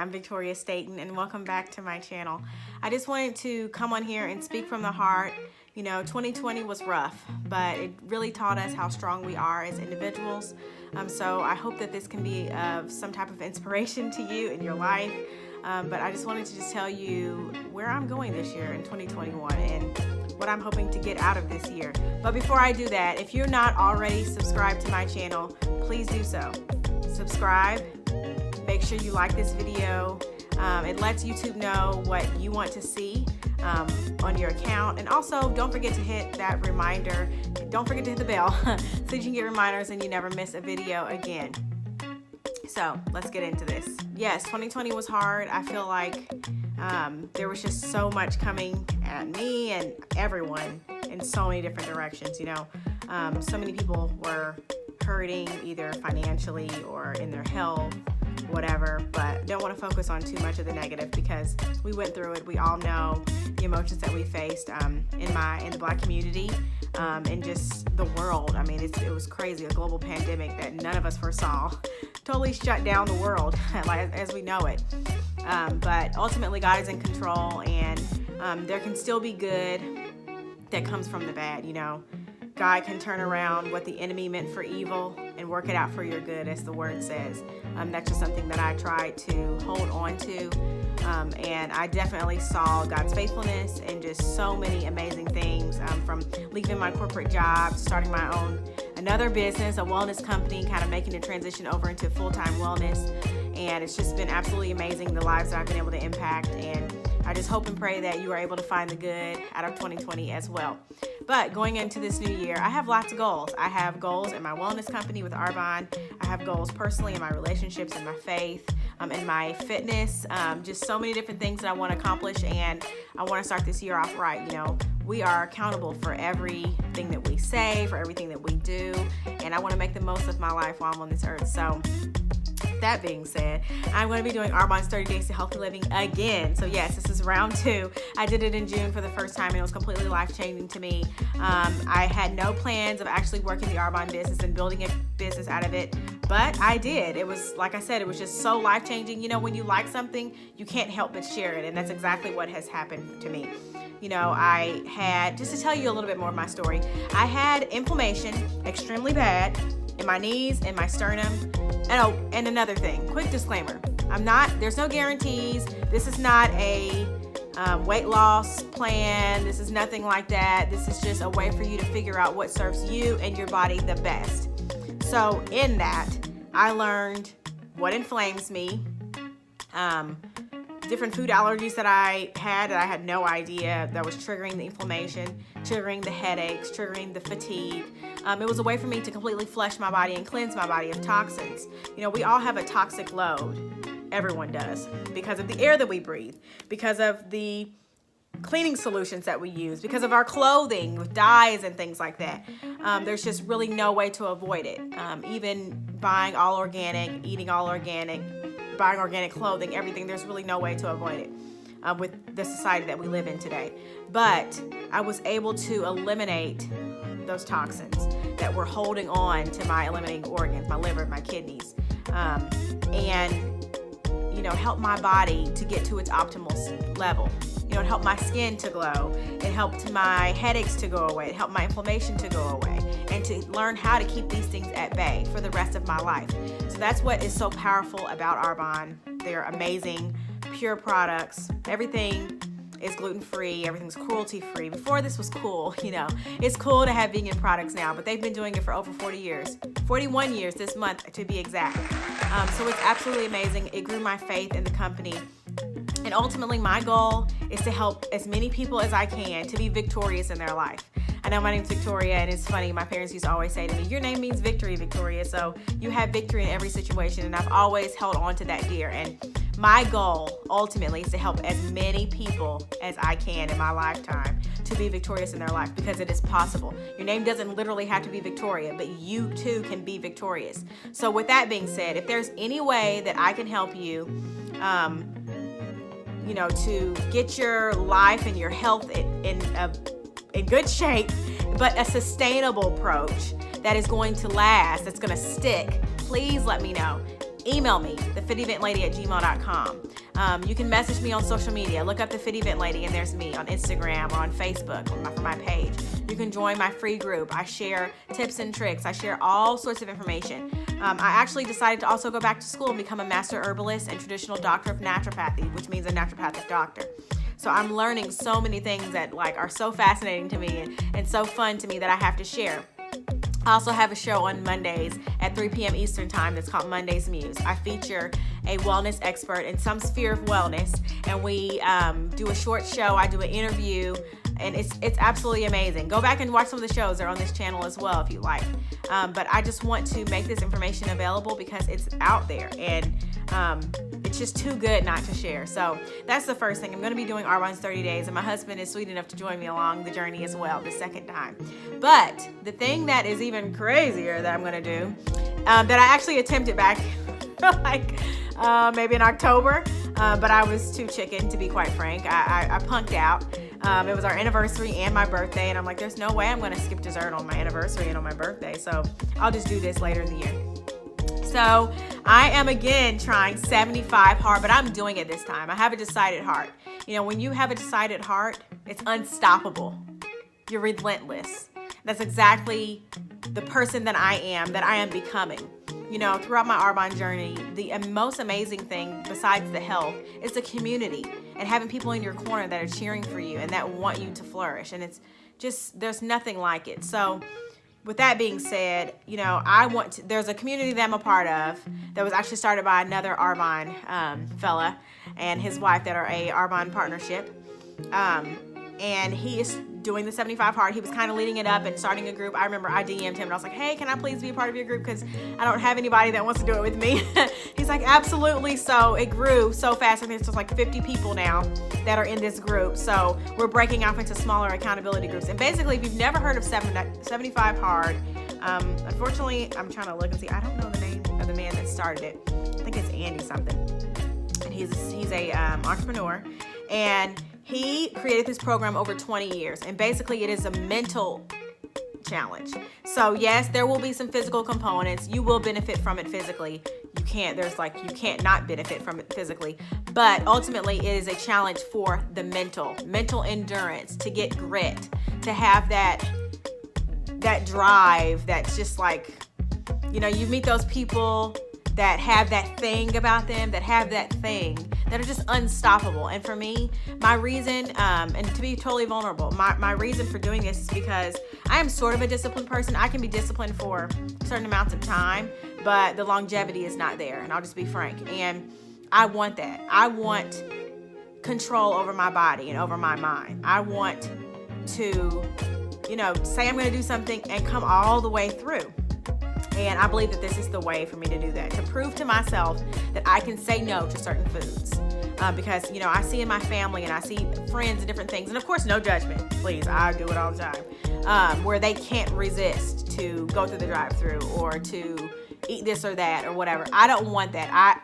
I'm Victoria Staten, and welcome back to my channel. I just wanted to come on here and speak from the heart. 2020 was rough, but it really taught us how strong we are as individuals. So I hope that this can be of some type of inspiration to you in your life. But I just wanted to just tell you where I'm going this year in 2021 and what I'm hoping to get out of this year. But before I do that, if you're not already subscribed to my channel, please do so. Subscribe. Make sure you like this video. It lets YouTube know what you want to see on your account. And also, don't forget to hit that reminder. Don't forget to hit the bell so you can get reminders and you never miss a video again. So let's get into this. Yes, 2020 was hard. I feel like there was just so much coming at me and everyone in so many different directions. So many people were hurting either financially or in their health, whatever, but don't want to focus on too much of the negative because we went through it. We all know the emotions that we faced in the Black community and just the world. I mean, it was crazy, a global pandemic that none of us foresaw. Totally shut down the world as we know it. But ultimately, God is in control, and there can still be good that comes from the bad. God can turn around what the enemy meant for evil and work it out for your good, as the word says. That's just something that I try to hold on to. And I definitely saw God's faithfulness and just so many amazing things, from leaving my corporate job to starting my own another business, a wellness company, kind of making the transition over into full-time wellness. And it's just been absolutely amazing, the lives that I've been able to impact. And I just hope and pray that you are able to find the good out of 2020 as well. But going into this new year, I have lots of goals. I have goals in my wellness company with Arbonne. I have goals personally in my relationships, in my faith, in my fitness, just so many different things that I want to accomplish. And I want to start this year off right. We are accountable for everything that we say, for everything that we do. And I want to make the most of my life while I'm on this earth. So that being said, I'm going to be doing Arbonne's 30 Days to Healthy Living again. So yes, this is round 2. I did it in June for the first time, and it was completely life-changing to me. I had no plans of actually working the Arbonne business and building a business out of it, but I did. It was, like I said, it was just so life-changing. When you like something, you can't help but share it, and that's exactly what has happened to me. I had, just to tell you a little bit more of my story, I had inflammation, extremely bad, in my knees, in my sternum. And another thing, quick disclaimer, there's no guarantees. This is not a weight loss plan. This is nothing like that. This is just a way for you to figure out what serves you and your body the best. So in that, I learned what inflames me, different food allergies that I had no idea that was triggering the inflammation, triggering the headaches, triggering the fatigue. It was a way for me to completely flush my body and cleanse my body of toxins. We all have a toxic load. Everyone does, because of the air that we breathe, because of the cleaning solutions that we use, because of our clothing with dyes and things like that. There's just really no way to avoid it. Even buying all organic, eating all organic, buying organic clothing, everything, there's really no way to avoid it with the society that we live in today. But I was able to eliminate those toxins that were holding on to my eliminating organs, my liver, my kidneys, and help my body to get to its optimal level. It helped my skin to glow. It helped my headaches to go away. It helped my inflammation to go away, and to learn how to keep these things at bay for the rest of my life. So that's what is so powerful about Arbonne. They're amazing, pure products. Everything is gluten-free. Everything's cruelty-free. Before this was cool, it's cool to have vegan products now, but they've been doing it for over 40 years, 41 years this month to be exact. So it's absolutely amazing. It grew my faith in the company. And ultimately, my goal is to help as many people as I can to be victorious in their life. I know my name's Victoria, and it's funny, my parents used to always say to me, your name means victory, Victoria, so you have victory in every situation, and I've always held on to that dear. And my goal, ultimately, is to help as many people as I can in my lifetime to be victorious in their life, because it is possible. Your name doesn't literally have to be Victoria, but you too can be victorious. So with that being said, if there's any way that I can help you, to get your life and your health in good shape, but a sustainable approach that is going to last, that's going to stick, please let me know. email me, thefiteventlady@gmail.com. You can message me on social media. Look up The Fit Event Lady, and there's me on Instagram or on Facebook for my page. You can join my free group. I share tips and tricks. I share all sorts of information. I actually decided to also go back to school and become a master herbalist and traditional doctor of naturopathy, which means a naturopathic doctor. So I'm learning so many things that are so fascinating to me and so fun to me that I have to share. I also have a show on Mondays at 3 p.m. Eastern Time that's called Monday's Muse. I feature a wellness expert in some sphere of wellness, and we do a short show. I do an interview, and it's absolutely amazing. Go back and watch some of the shows. They're on this channel as well if you like. But I just want to make this information available because it's out there, and it's just too good not to share. So that's the first thing. I'm going to be doing Arbonne's 30 Days, and my husband is sweet enough to join me along the journey as well the second time. But the thing that is even crazier that I'm going to do, that I actually attempted back maybe in October, but I was too chicken, to be quite frank. I punked out. It was our anniversary and my birthday, and I'm like, there's no way I'm going to skip dessert on my anniversary and on my birthday, so I'll just do this later in the year. So I am again trying 75 hard, but I'm doing it this time. I have a decided heart. You know, when you have a decided heart, it's unstoppable. You're relentless. That's exactly the person that I am becoming. You know, throughout my Arbonne journey, the most amazing thing besides the health is the community and having people in your corner that are cheering for you and that want you to flourish. And it's just, there's nothing like it. So with that being said, you know, there's a community that I'm a part of that was actually started by another Arbonne fella and his wife that are a Arbonne partnership. And he is doing the 75 hard. He was kind of leading it up and starting a group. I remember I DM'd him and I was like, hey, can I please be a part of your group? Because I don't have anybody that wants to do it with me. He's like, absolutely. So it grew so fast. I think it's just like 50 people now that are in this group. So we're breaking off into smaller accountability groups. And basically, if you've never heard of 75 hard, unfortunately, I'm trying to look and see. I don't know the name of the man that started it. I think it's Andy something. And he's a entrepreneur. And he created this program over 20 years, and basically it is a mental challenge. So yes, there will be some physical components. You will benefit from it physically. You can't not benefit from it physically, but ultimately it is a challenge for the mental endurance, to get grit, to have that drive that's just like, you know, you meet those people that have that thing about them, that are just unstoppable. And for me, my reason, and to be totally vulnerable, my reason for doing this is because I am sort of a disciplined person. I can be disciplined for certain amounts of time, but the longevity is not there. And I'll just be frank. And I want that. I want control over my body and over my mind. I want to, you know, say I'm going to do something and come all the way through. And I believe that this is the way for me to do that, to prove to myself that I can say no to certain foods. Because, you know, I see in my family and I see friends and different things, and of course, no judgment, please, I do it all the time, where they can't resist to go through the drive-thru or to eat this or that or whatever. I don't want that.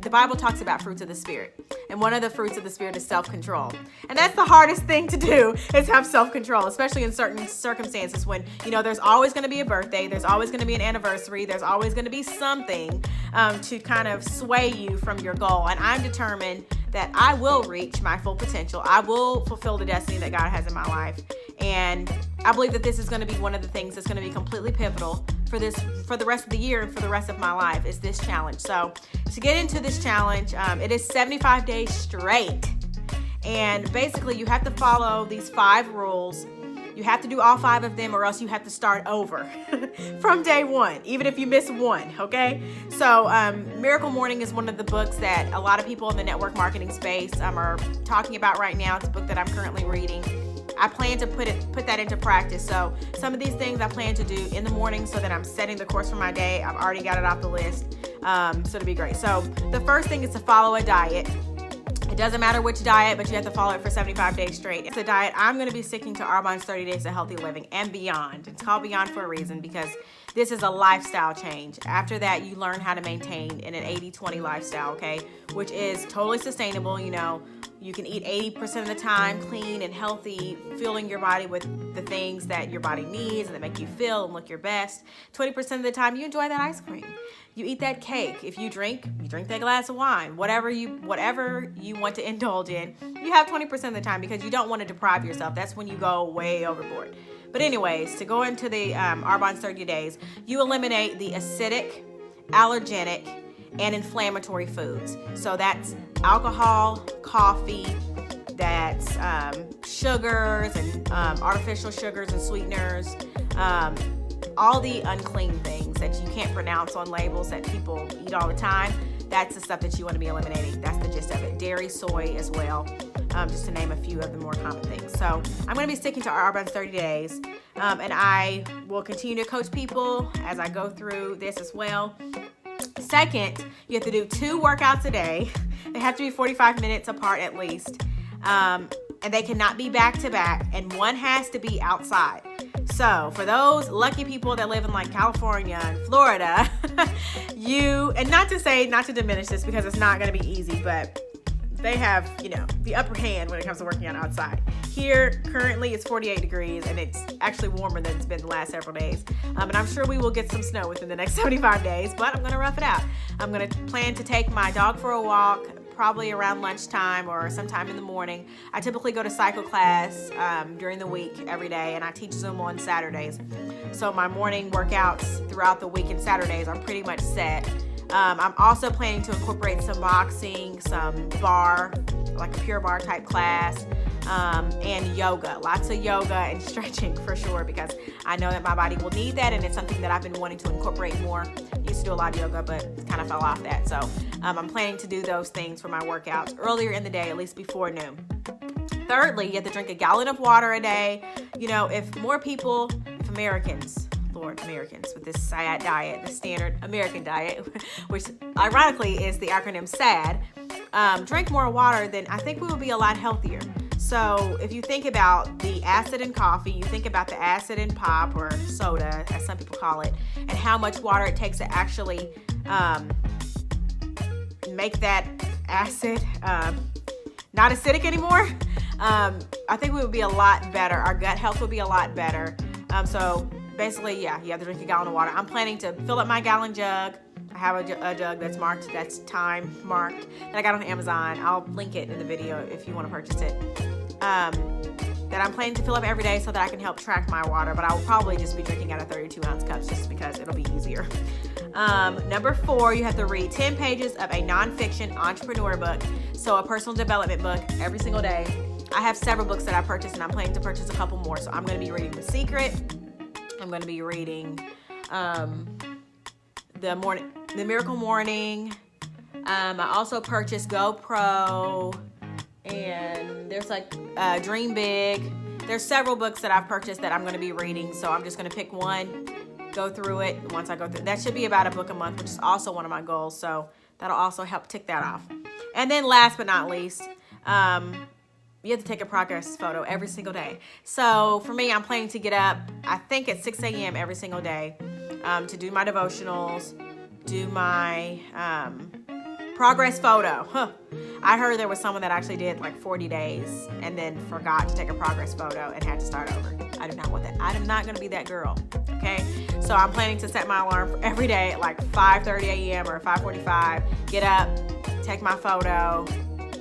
The Bible talks about fruits of the Spirit. And one of the fruits of the Spirit is self-control. And that's the hardest thing to do, is have self-control, especially in certain circumstances when, you know, there's always going to be a birthday, there's always going to be an anniversary, there's always going to be something to kind of sway you from your goal. And I'm determined that I will reach my full potential. I will fulfill the destiny that God has in my life. And I believe that this is going to be one of the things that's going to be completely pivotal for the rest of the year and for the rest of my life, is this challenge. So to get into this challenge, it is 75 days straight. And basically you have to follow these 5 rules. You have to do all 5 of them, or else you have to start over from day 1, even if you miss one, okay? So Miracle Morning is one of the books that a lot of people in the network marketing space are talking about right now. It's a book that I'm currently reading. I plan to put that into practice. So some of these things I plan to do in the morning so that I'm setting the course for my day. I've already got it off the list, so it'll be great. So the first thing is to follow a diet. It doesn't matter which diet, but you have to follow it for 75 days straight. It's a diet I'm going to be sticking to, Arbonne's 30 Days of Healthy Living and Beyond. It's called Beyond for a reason, because This is a lifestyle change. After that, you learn how to maintain in an 80-20 lifestyle, okay? Which is totally sustainable. You know, you can eat 80% of the time clean and healthy, filling your body with the things that your body needs and that make you feel and look your best. 20% of the time, you enjoy that ice cream. You eat that cake. If you drink that glass of wine. Whatever you want to indulge in, you have 20% of the time, because you don't want to deprive yourself. That's when you go way overboard. But anyways, to go into the Arbonne's 30 days, you eliminate the acidic, allergenic, and inflammatory foods. So that's alcohol, coffee, that's sugars and artificial sugars and sweeteners, all the unclean things that you can't pronounce on labels that people eat all the time. That's the stuff that you want to be eliminating. That's the gist of it. Dairy, soy as well, just to name a few of the more common things. So I'm going to be sticking to Arbonne's 30 days, and I will continue to coach people as I go through this as well. Second, you have to do 2 workouts a day. They have to be 45 minutes apart at least, and they cannot be back to back, and one has to be outside. So for those lucky people that live in like California and Florida, and not to diminish this, because it's not going to be easy, but they have, the upper hand when it comes to working out outside. Here, currently, it's 48 degrees, and it's actually warmer than it's been the last several days. And I'm sure we will get some snow within the next 75 days, but I'm going to rough it out. I'm going to plan to take my dog for a walk, probably around lunchtime or sometime in the morning. I typically go to cycle class during the week every day, and I teach Zoom on Saturdays. So my morning workouts throughout the week and Saturdays are pretty much set. I'm also planning to incorporate some boxing, some bar, like a pure bar type class, and yoga. Lots of yoga and stretching for sure, because I know that my body will need that, and it's something that I've been wanting to incorporate more. Used to do a lot of yoga, but kind of fell off that. So I'm planning to do those things for my workouts earlier in the day, at least before noon. Thirdly, you have to drink a gallon of water a day. If Americans with this SAD diet, the standard American diet, which ironically is the acronym SAD, drink more water, then I think we will be a lot healthier. So if you think about the acid in coffee, you think about the acid in pop or soda, as some people call it, and how much water it takes to actually make that acid not acidic anymore. I think we would be a lot better. Our gut health would be a lot better. So basically, you have to drink a gallon of water. I'm planning to fill up my gallon jug. I have a jug that's time marked, that I got on Amazon. I'll link it in the video if you want to purchase it. That I'm planning to fill up every day so that I can help track my water, but I will probably just be drinking out of 32-ounce cups just because it'll be easier. Number 4, you have to read 10 pages of a nonfiction entrepreneur book, so a personal development book every single day. I have several books that I purchased, and I'm planning to purchase a couple more. So I'm going to be reading The Secret. I'm going to be reading The Miracle Morning. I also purchased GoPro, and there's Dream Big. There's several books that I've purchased that I'm going to be reading, so I'm just going to pick one, go through it. Once I go through, that should be about a book a month, which is also one of my goals, so that'll also help tick that off. And then last but not least, you have to take a progress photo every single day. So for me, I'm planning to get up, I think at 6 a.m. every single day, to do my devotionals, do my progress photo. I heard there was someone that actually did 40 days and then forgot to take a progress photo and had to start over. I do not want that. I am not going to be that girl. Okay. So I'm planning to set my alarm for every day at 5:30 a.m. or 5:45, get up, take my photo,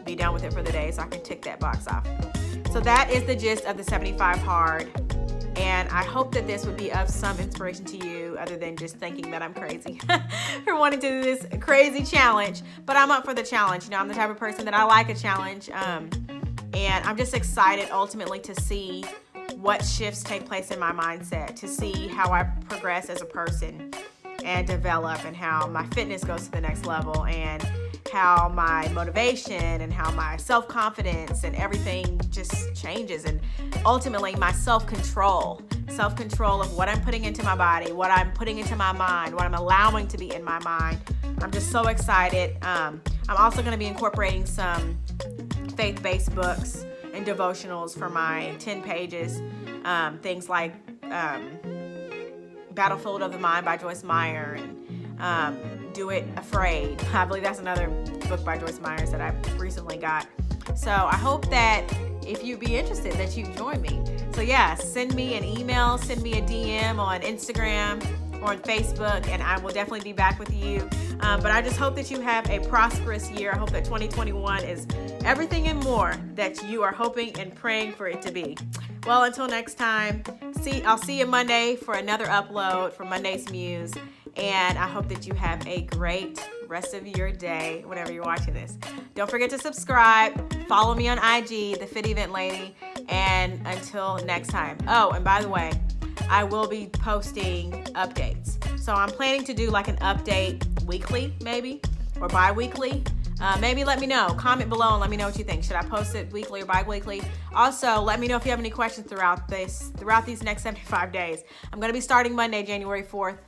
be done with it for the day so I can tick that box off. So that is the gist of the 75 Hard. And I hope that this would be of some inspiration to you, other than just thinking that I'm crazy for wanting to do this crazy challenge. But I'm up for the challenge. I'm the type of person that I like a challenge. And I'm just excited ultimately to see what shifts take place in my mindset, to see how I progress as a person and develop, and how my fitness goes to the next level, and how my motivation and how my self-confidence and everything just changes, and ultimately my self-control of what I'm putting into my body, what I'm putting into my mind, what I'm allowing to be in my mind. I'm just so excited. I'm also going to be incorporating some faith-based books and devotionals for my 10 pages. Things like Battlefield of the Mind by Joyce Meyer, and Do It Afraid. I believe that's another book by Joyce Meyer that I recently got. So I hope that if you'd be interested, that you join me. So yeah, send me an email, send me a DM on Instagram or on Facebook, and I will definitely be back with you. But I just hope that you have a prosperous year. I hope that 2021 is everything and more that you are hoping and praying for it to be. Well, until next time, I'll see you Monday for another upload for Monday's Muse. And I hope that you have a great rest of your day whenever you're watching this. Don't forget to subscribe. Follow me on IG, The Fit Event Lady. And until next time. Oh, and by the way, I will be posting updates. So I'm planning to do like an update weekly, maybe, or bi-weekly. Maybe let me know. Comment below and let me know what you think. Should I post it weekly or bi-weekly? Also, let me know if you have any questions throughout these next 75 days. I'm going to be starting Monday, January 4th.